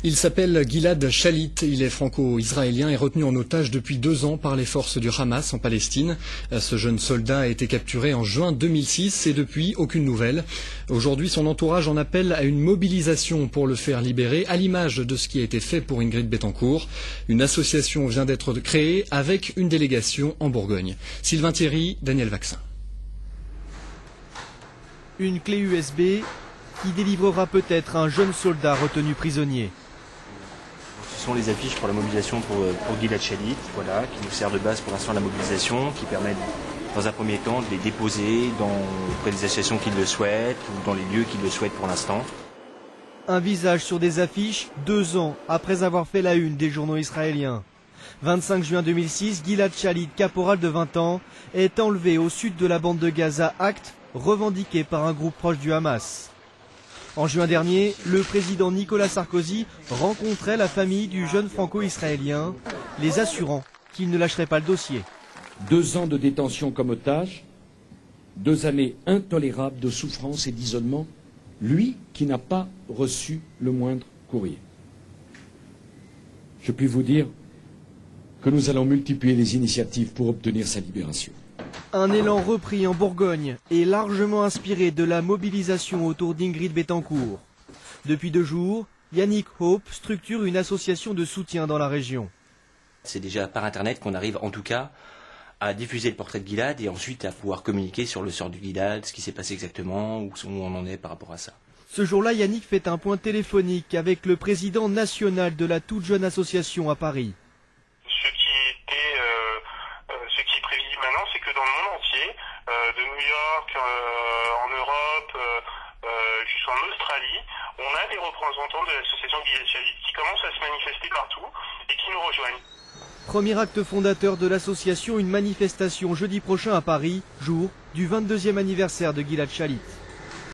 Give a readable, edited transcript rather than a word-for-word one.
Il s'appelle Gilad Shalit, il est franco-israélien et retenu en otage depuis 2 ans par les forces du Hamas en Palestine. Ce jeune soldat a été capturé en juin 2006 et depuis, aucune nouvelle. Aujourd'hui, son entourage en appelle à une mobilisation pour le faire libérer, à l'image de ce qui a été fait pour Ingrid Betancourt. Une association vient d'être créée avec une délégation en Bourgogne. Sylvain Thierry, Daniel Vaccin. Une clé USB qui délivrera peut-être un jeune soldat retenu prisonnier. Ce sont les affiches pour la mobilisation pour Gilad Shalit, voilà, qui nous sert de base pour l'instant de la mobilisation, qui permettent dans un premier temps de les déposer auprès des associations qui le souhaitent ou dans les lieux qui le souhaitent pour l'instant. Un visage sur des affiches 2 ans après avoir fait la une des journaux israéliens. 25 juin 2006, Gilad Shalit, caporal de 20 ans, est enlevé au sud de la bande de Gaza, acte revendiqué par un groupe proche du Hamas. En juin dernier, le président Nicolas Sarkozy rencontrait la famille du jeune franco-israélien, les assurant qu'il ne lâcherait pas le dossier. 2 ans de détention comme otage, 2 années intolérables de souffrance et d'isolement, lui qui n'a pas reçu le moindre courrier. Je puis vous dire que nous allons multiplier les initiatives pour obtenir sa libération. Un élan repris en Bourgogne et largement inspiré de la mobilisation autour d'Ingrid Betancourt. Depuis 2 jours, Yannick Hope structure une association de soutien dans la région. C'est déjà par Internet qu'on arrive en tout cas à diffuser le portrait de Gilad et ensuite à pouvoir communiquer sur le sort du Gilad, ce qui s'est passé exactement, où on en est par rapport à ça. Ce jour-là, Yannick fait un point téléphonique avec le président national de la toute jeune association à Paris. Ce qui est prévisible maintenant, c'est que dans le monde entier, de New York, en Europe, jusqu'en Australie, on a des représentants de l'association Gilad Shalit qui commencent à se manifester partout et qui nous rejoignent. Premier acte fondateur de l'association, une manifestation jeudi prochain à Paris, jour du 22e anniversaire de Gilad Shalit.